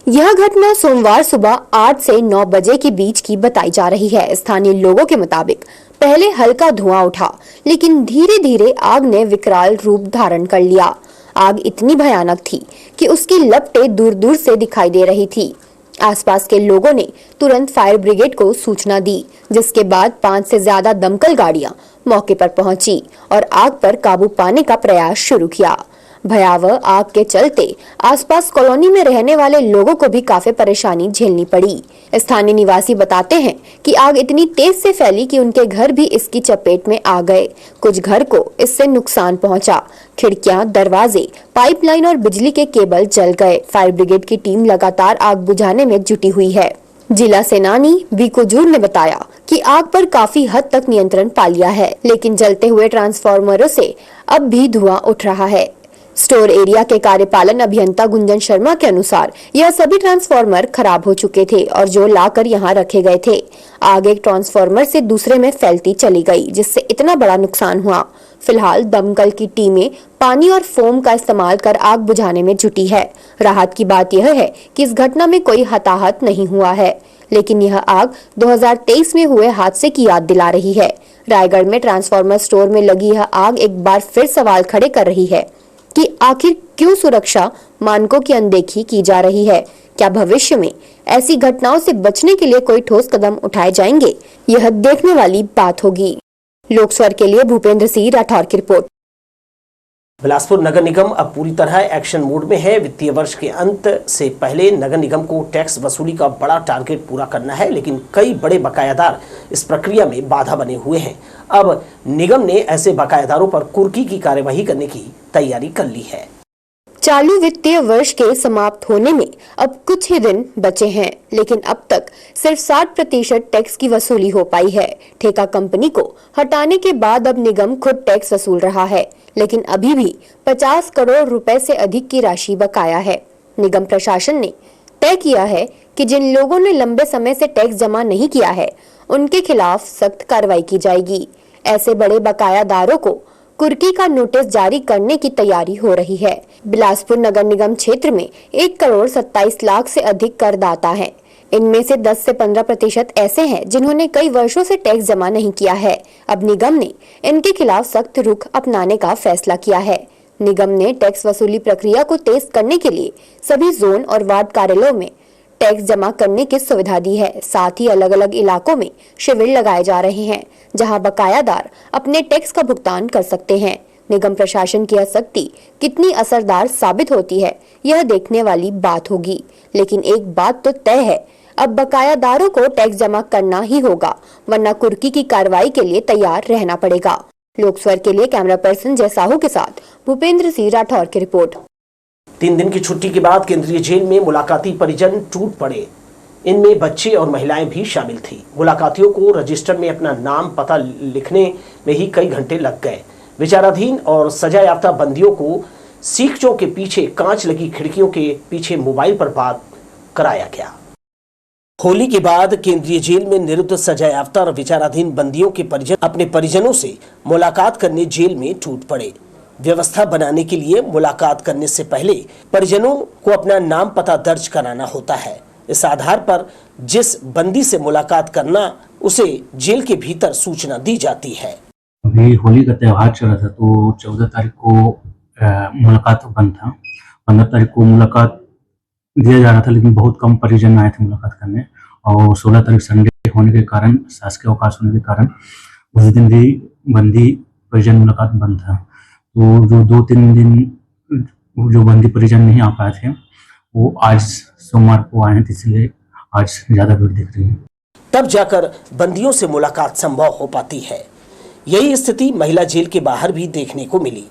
यह घटना सोमवार सुबह 8 से 9 बजे के बीच की बताई जा रही है। स्थानीय लोगों के मुताबिक पहले हल्का धुआं उठा, लेकिन धीरे धीरे आग ने विकराल रूप धारण कर लिया। आग इतनी भयानक थी कि उसकी लपटें दूर दूर से दिखाई दे रही थी। आसपास के लोगों ने तुरंत फायर ब्रिगेड को सूचना दी, जिसके बाद 5 से ज्यादा दमकल गाड़ियां मौके पर पहुंची और आग पर काबू पाने का प्रयास शुरू किया। भयावह आग के चलते आसपास कॉलोनी में रहने वाले लोगों को भी काफी परेशानी झेलनी पड़ी। स्थानीय निवासी बताते हैं कि आग इतनी तेज से फैली कि उनके घर भी इसकी चपेट में आ गए। कुछ घर को इससे नुकसान पहुंचा। खिड़कियां, दरवाजे, पाइपलाइन और बिजली के केबल जल गए। फायर ब्रिगेड की टीम लगातार आग बुझाने में जुटी हुई है। जिला सेनानी बीकोजूर ने बताया कि आग पर काफी हद तक नियंत्रण पा लिया है, लेकिन जलते हुए ट्रांसफार्मरों से अब भी धुआं उठ रहा है। स्टोर एरिया के कार्यपालन अभियंता गुंजन शर्मा के अनुसार यह सभी ट्रांसफार्मर खराब हो चुके थे और जो लाकर यहां रखे गए थे। आग एक ट्रांसफार्मर से दूसरे में फैलती चली गई, जिससे इतना बड़ा नुकसान हुआ। फिलहाल दमकल की टीमें पानी और फोम का इस्तेमाल कर आग बुझाने में जुटी है। राहत की बात यह है कि इस घटना में कोई हताहत नहीं हुआ है, लेकिन यह आग 2023 में हुए हादसे की याद दिला रही है। रायगढ़ में ट्रांसफार्मर स्टोर में लगी यह आग एक बार फिर सवाल खड़े कर रही है कि आखिर क्यों सुरक्षा मानकों की अनदेखी की जा रही है। क्या भविष्य में ऐसी घटनाओं से बचने के लिए कोई ठोस कदम उठाए जाएंगे? यह देखने वाली बात होगी। लोकस्वर के लिए भूपेंद्र सिंह राठौर की रिपोर्ट। बिलासपुर नगर निगम अब पूरी तरह एक्शन मोड में है। वित्तीय वर्ष के अंत से पहले नगर निगम को टैक्स वसूली का बड़ा टारगेट पूरा करना है, लेकिन कई बड़े बकायादार इस प्रक्रिया में बाधा बने हुए हैं। अब निगम ने ऐसे बकायादारों पर कुर्की की कार्यवाही करने की तैयारी कर ली है। चालू वित्तीय वर्ष के समाप्त होने में अब कुछ ही दिन बचे हैं, लेकिन अब तक सिर्फ 60% टैक्स की वसूली हो पाई है। ठेका कंपनी को हटाने के बाद अब निगम खुद टैक्स वसूल रहा है, लेकिन अभी भी 50 करोड़ रुपए से अधिक की राशि बकाया है। निगम प्रशासन ने तय किया है कि जिन लोगों ने लंबे समय से टैक्स जमा नहीं किया है, उनके खिलाफ सख्त कार्रवाई की जाएगी। ऐसे बड़े बकायादारों को कुर्की का नोटिस जारी करने की तैयारी हो रही है। बिलासपुर नगर निगम क्षेत्र में 1 करोड़ 27 लाख से अधिक करदाता हैं। इनमें से 10 से 15% ऐसे हैं जिन्होंने कई वर्षों से टैक्स जमा नहीं किया है। अब निगम ने इनके खिलाफ सख्त रुख अपनाने का फैसला किया है। निगम ने टैक्स वसूली प्रक्रिया को तेज करने के लिए सभी जोन और वार्ड कार्यालयों में टैक्स जमा करने की सुविधा दी है। साथ ही अलग अलग इलाकों में शिविर लगाए जा रहे हैं, जहां बकायादार अपने टैक्स का भुगतान कर सकते हैं। निगम प्रशासन की यह सख्ती कितनी असरदार साबित होती है, यह देखने वाली बात होगी। लेकिन एक बात तो तय है, अब बकायादारों को टैक्स जमा करना ही होगा, वरना कुर्की की कार्रवाई के लिए तैयार रहना पड़ेगा। लोकस्वर के लिए कैमरा पर्सन जय साहू के साथ भूपेंद्र सिंह राठौर की रिपोर्ट। 3 दिन की छुट्टी के बाद केंद्रीय जेल में मुलाकाती परिजन टूट पड़े। इनमें बच्चे और महिलाएं भी शामिल थी। मुलाकातियों को रजिस्टर में अपना नाम पता लिखने में ही कई घंटे लग गए। विचाराधीन और सजा याफ्ता बंदियों को सीखचों के पीछे कांच लगी खिड़कियों के पीछे मोबाइल पर बात कराया गया। होली के बाद केंद्रीय जेल में निरुद्ध सजा याफ्ता और विचाराधीन बंदियों के परिजन अपने परिजनों से मुलाकात करने जेल में टूट पड़े। व्यवस्था बनाने के लिए मुलाकात करने से पहले परिजनों को अपना नाम पता दर्ज कराना होता है। इस आधार पर जिस बंदी से मुलाकात करना, उसे जेल के भीतर सूचना दी जाती है। अभी होली का त्यौहार चल रहा था, तो 14 तारीख को मुलाकात बंद था। 15 तारीख को मुलाकात दिया जा रहा था, लेकिन बहुत कम परिजन आए थे मुलाकात करने। और 16 तारीख संडे होने के कारण, शासकीय अवकाश होने के कारण, उस दिन भी बंदी परिजन मुलाकात बंद था। तो जो 2-3 दिन जो बंदी परिजन नहीं आ पाए थे, वो आज सोमवार को आए हैं, इसलिए आज ज्यादा भीड़ दिख रही है। तब जाकर बंदियों से मुलाकात संभव हो पाती है। यही स्थिति महिला जेल के बाहर भी देखने को मिली।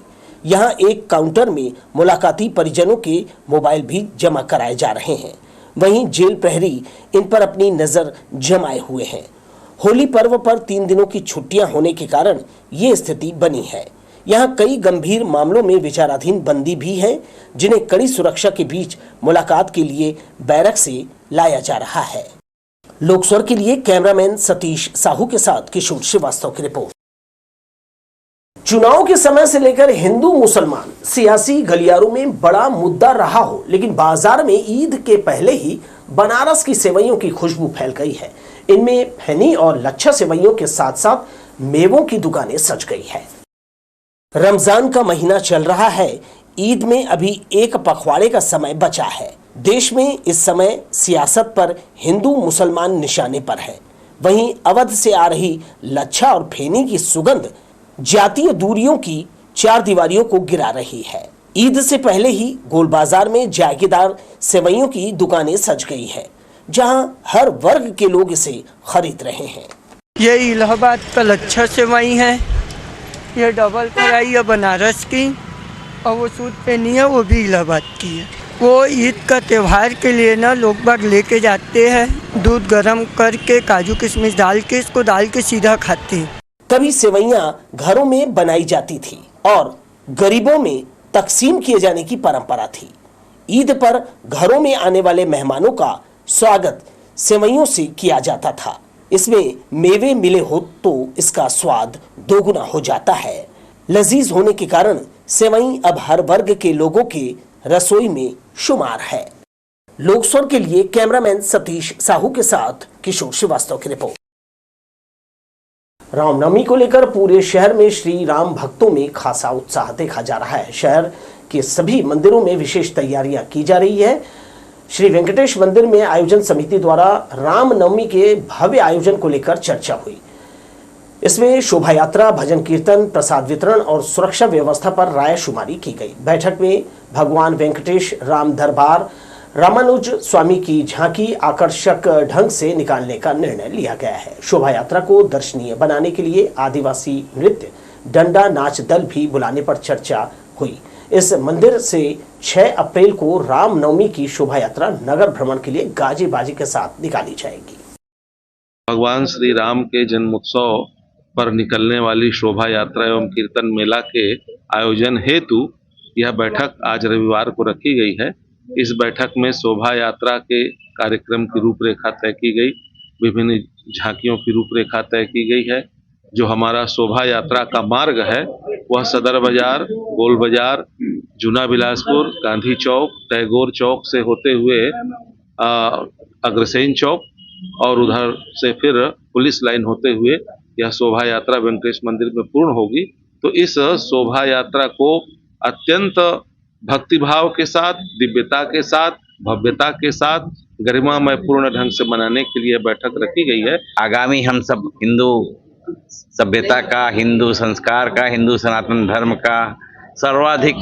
यहाँ एक काउंटर में मुलाकाती परिजनों के मोबाइल भी जमा कराए जा रहे हैं। वहीं जेल प्रहरी इन पर अपनी नजर जमाए हुए हैं। होली पर्व पर 3 दिनों की छुट्टियां होने के कारण ये स्थिति बनी है। यहाँ कई गंभीर मामलों में विचाराधीन बंदी भी हैं, जिन्हें कड़ी सुरक्षा के बीच मुलाकात के लिए बैरक से लाया जा रहा है। लोकस्वर के लिए कैमरामैन सतीश साहू के साथ किशोर श्रीवास्तव की रिपोर्ट। चुनाव के समय से लेकर हिंदू मुसलमान सियासी गलियारों में बड़ा मुद्दा रहा हो, लेकिन बाजार में ईद के पहले ही बनारस की सेवइयों की खुशबू फैल गई है। इनमें फैनी और लच्छा सेवइयों के साथ साथ मेवों की दुकानें सज गई है। रमजान का महीना चल रहा है। ईद में अभी एक पखवाड़े का समय बचा है। देश में इस समय सियासत पर हिंदू मुसलमान निशाने पर है। वहीं अवध से आ रही लच्छा और फेनी की सुगंध जातीय दूरियों की 4 दीवारियों को गिरा रही है। ईद से पहले ही गोल बाजार में जायकेदार सेवइयों की दुकानें सज गई है, जहां हर वर्ग के लोग इसे खरीद रहे हैं। ये इलाहाबाद का लच्छा सेवई है, ये डबल फ्राई है बनारस की, और वो सूद फेनी है, वो भी इलाहाबाद की है। वो ईद का त्यौहार के लिए ना लोग बाग लेके जाते हैं, दूध गर्म करके काजू किशमिश डाल के इसको डाल के सीधा खाते हैं। कभी सेवइयां घरों में बनाई जाती थी और गरीबों में तकसीम किए जाने की परंपरा थी। ईद पर घरों में आने वाले मेहमानों का स्वागत सेवइयों से किया जाता था। इसमें मेवे मिले हो तो इसका स्वाद दोगुना हो जाता है। लजीज होने के कारण सेवई अब हर वर्ग के लोगों के रसोई में शुमार है। लोकस्वर के लिए कैमरामैन सतीश साहू के साथ किशोर श्रीवास्तव की रिपोर्ट। रामनवमी को लेकर पूरे शहर में श्री राम भक्तों में खासा उत्साह देखा जा रहा है। शहर के सभी मंदिरों में विशेष तैयारियां की जा रही है। श्री वेंकटेश मंदिर में आयोजन समिति द्वारा रामनवमी के भव्य आयोजन को लेकर चर्चा हुई। इसमें शोभा यात्रा, भजन कीर्तन, प्रसाद वितरण और सुरक्षा व्यवस्था पर राय शुमारी की गई। बैठक में भगवान वेंकटेश राम दरबार रामानुज स्वामी की झांकी आकर्षक ढंग से निकालने का निर्णय लिया गया है। शोभा यात्रा को दर्शनीय बनाने के लिए आदिवासी नृत्य, डंडा नाच दल भी बुलाने पर चर्चा हुई। इस मंदिर से 6 अप्रैल को रामनवमी की शोभा यात्रा नगर भ्रमण के लिए गाजे बाजे के साथ निकाली जाएगी। भगवान श्री राम के जन्मोत्सव पर निकलने वाली शोभा यात्रा एवं कीर्तन मेला के आयोजन हेतु यह बैठक आज रविवार को रखी गई है। इस बैठक में शोभा यात्रा के कार्यक्रम की रूपरेखा तय की गई, विभिन्न झांकियों की रूपरेखा तय की गई है। जो हमारा शोभा यात्रा का मार्ग है वह सदर बाजार, गोल बाजार, जूना बिलासपुर, गांधी चौक, टैगोर चौक से होते हुए अग्रसेन चौक और उधर से फिर पुलिस लाइन होते हुए यह शोभा यात्रा वेंकटेश मंदिर में पूर्ण होगी। तो इस शोभा यात्रा को अत्यंत भक्तिभाव के साथ, दिव्यता के साथ, भव्यता के साथ, गरिमामय पूर्ण ढंग से मनाने के लिए बैठक रखी गई है। आगामी हम सब हिंदू सभ्यता का, हिंदू संस्कार का, हिंदू सनातन धर्म का सर्वाधिक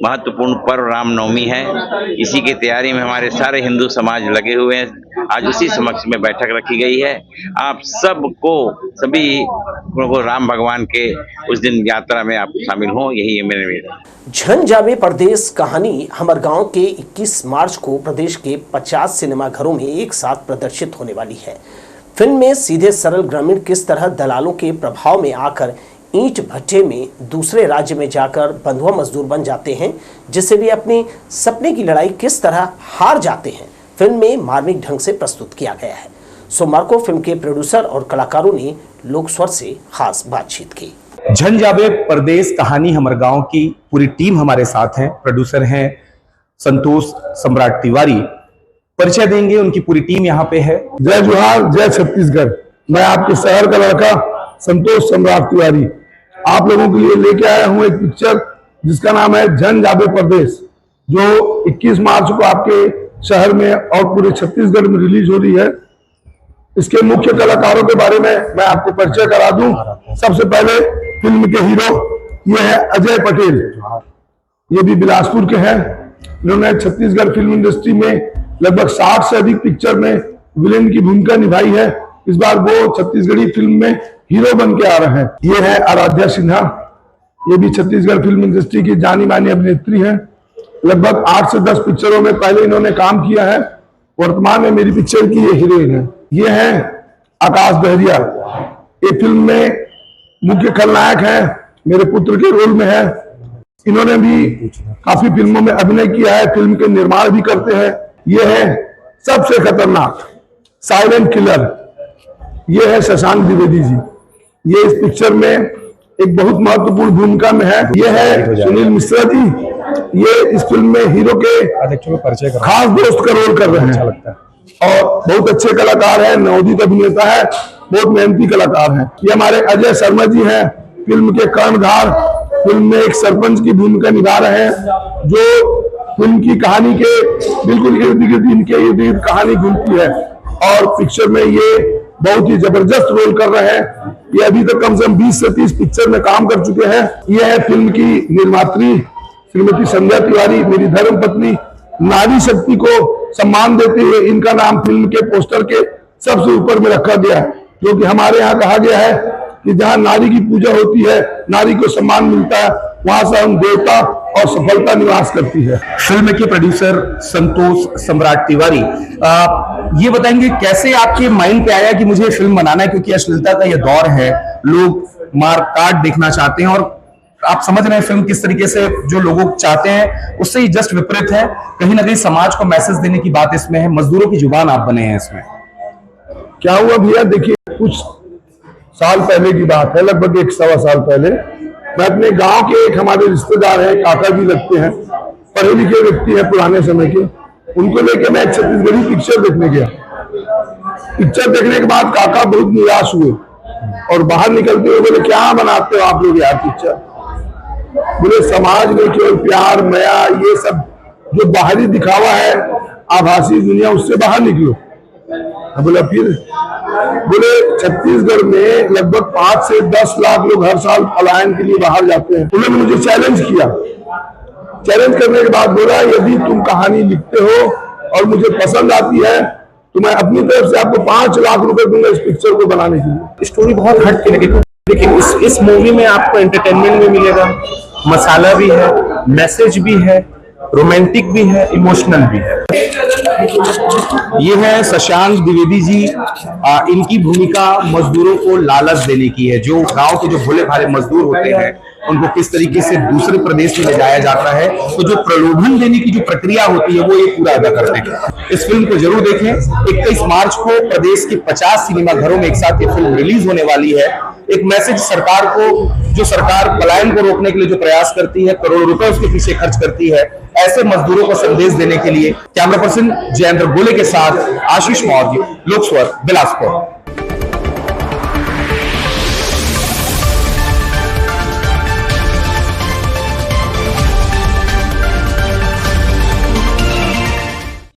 महत्वपूर्ण पर्व रामनवमी है। इसी की तैयारी में हमारे सारे हिंदू समाज लगे हुए हैं। आज उसी समक्ष में बैठक रखी गई है। आप सबको, सभी को राम भगवान के उस दिन यात्रा में आप शामिल हों, यही है मेरे निवेदन। झन जावे परदेस कहानी हमर गांव के 21 मार्च को प्रदेश के 50 सिनेमाघरों में एक साथ प्रदर्शित होने वाली है। फिल्म में सीधे सरल ग्रामीण किस तरह दलालों के प्रभाव में आकर ईंट भट्टे में दूसरे राज्य में जाकर बंधुआ मजदूर बन जाते हैं, जिससे वे अपने सपने की लड़ाई किस तरह हार जाते हैं, फिल्म में मार्मिक ढंग से प्रस्तुत किया गया है। सोमवार को फिल्म के प्रोड्यूसर और कलाकारों ने लोक स्वर से खास बातचीत की। झन जावे परदेस कहानी हमर गांव की पूरी टीम हमारे साथ है। प्रोड्यूसर हैं संतोष सम्राट तिवारी, परिचय देंगे, उनकी पूरी टीम यहाँ पे है। जय जोहार, जय छत्तीसगढ़। मैं आपके शहर का लड़का संतोष सम्राट तिवारी आप लोगों के लिए लेके आया हूँ एक पिक्चर जिसका नाम है झन जावे परदेस, जो 21 मार्च को आपके शहर में और पूरे छत्तीसगढ़ में रिलीज हो रही है। इसके मुख्य कलाकारों के बारे में मैं आपको परिचय करा दूं। सबसे पहले फिल्म के हीरो ये है अजय पटेल, ये भी बिलासपुर के हैं। इन्होंने छत्तीसगढ़ फिल्म इंडस्ट्री में लगभग 60 से अधिक पिक्चर में विलेन की भूमिका निभाई है। इस बार वो छत्तीसगढ़ी फिल्म में हीरो बन के आ रहे हैं। ये है आराध्या सिन्हा, ये भी छत्तीसगढ़ फिल्म इंडस्ट्री की जानी मानी अभिनेत्री हैं। लगभग 8 से 10 पिक्चरों में पहले इन्होंने काम किया है। वर्तमान में मेरी पिक्चर की ये हीरोइन है। ये है आकाश बहरिया, ये फिल्म में मुख्य खलनायक है, मेरे पुत्र के रोल में है। इन्होंने भी काफी फिल्मों में अभिनय किया है, फिल्म के निर्माण भी करते हैं। ये है सबसे खतरनाक साइलेंट किलर, ये है शशांक द्विवेदी जी। ये इस पिक्चर में एक बहुत महत्वपूर्ण भूमिका में है। ये है सुनील मिश्रा जी, ये इस फिल्म में हीरो के खास दोस्त का रोल कर रहे हैं और बहुत अच्छे कलाकार हैं, नवोदित अभिनेता है, बहुत मेहनती कलाकार हैं। ये हमारे अजय शर्मा जी हैं, फिल्म के कर्णधार, फिल्म में एक सरपंच की भूमिका निभा रहे हैं, जो फिल्म की कहानी के बिल्कुल इर्द गिर्द इनके इर्द गिर्द कहानी घूमती है और पिक्चर में ये बहुत ही जबरदस्त रोल कर रहे हैं। ये अभी तक कम से कम 20 से 30 पिक्चर में काम कर चुके हैं। ये है फिल्म की निर्मात्री श्रीमती संध्या तिवारी, मेरी धर्म पत्नी। नारी शक्ति को सम्मान देते हुए इनका नाम फिल्म के पोस्टर के सबसे ऊपर में रखा गया है, जो कि हमारे यहाँ कहा गया है कि जहाँ नारी की पूजा होती है, नारी को सम्मान मिलता है, वहां से हम देवता और सफलता निवास करती है। फिल्म के प्रोड्यूसर संतोष सम्राट तिवारी, ये बताएंगे कैसे आपके माइंड पे आया कि मुझे फिल्म बनाना है, क्योंकि अश्लीलता का ये दौर है, लोग मार काट देखना चाहते हैं और आप समझ रहे हैं फिल्म किस तरीके से जो लोगों चाहते हैं उससे ही जस्ट विपरीत है। कहीं ना कहीं समाज को मैसेज देने की बात इसमें है, मजदूरों की जुबान आप बने हैं इसमें। क्या हुआ भैया, देखिए कुछ साल पहले की बात है, लगभग 1-1.25 साल पहले मैं अपने गांव के एक हमारे रिश्तेदार हैं, काका जी लगते हैं, पढ़े लिखे व्यक्ति हैं पुराने समय के, उनको लेके मैं एक छत्तीसगढ़ी पिक्चर देखने गया। पिक्चर देखने के बाद काका बहुत निराश हुए और बाहर निकलते हुए बोले, क्या बनाते हो आप लोग यार पिक्चर? बोले समाज में केवल प्यार माया ये सब जो बाहरी दिखावा है, आभासी दुनिया, उससे बाहर निकलो। बोला फिर बोले छत्तीसगढ़ में लगभग 5 से 10 लाख लोग हर साल पलायन के लिए बाहर जाते हैं। उन्होंने मुझे चैलेंज किया। चैलेंज करने के बाद बोला यदि तुम कहानी लिखते हो और मुझे पसंद आती है तो मैं अपनी तरफ से आपको 5 लाख रुपए दूंगा इस पिक्चर को बनाने के लिए। स्टोरी बहुत हट के लगी, लेकिन इस मूवी में आपको एंटरटेनमेंट भी मिलेगा, मसाला भी है, मैसेज भी है, रोमांटिक भी है, इमोशनल भी है। ये है शशांक द्विवेदी जी। इनकी भूमिका मजदूरों को लालच देने की है। जो गांव के जो भोले भाले मजदूर होते हैं उनको किस तरीके से दूसरे प्रदेश में ले जाया जाता है, तो जो प्रलोभन देने की जो प्रक्रिया होती है वो ये पूरा अदा करते हैं। इस फिल्म को जरूर देखें। 21 मार्च को प्रदेश के 50 सिनेमा घरों में एक साथ ये फिल्म रिलीज होने वाली है। एक मैसेज सरकार को, जो सरकार पलायन को रोकने के लिए जो प्रयास करती है, करोड़ों रुपए उसके पीछे खर्च करती है, ऐसे मजदूरों को संदेश देने के लिए। कैमरा पर्सन जयेंद्र गोले के साथ आशीष मौर्य, लोकस्वर, बिलासपुर।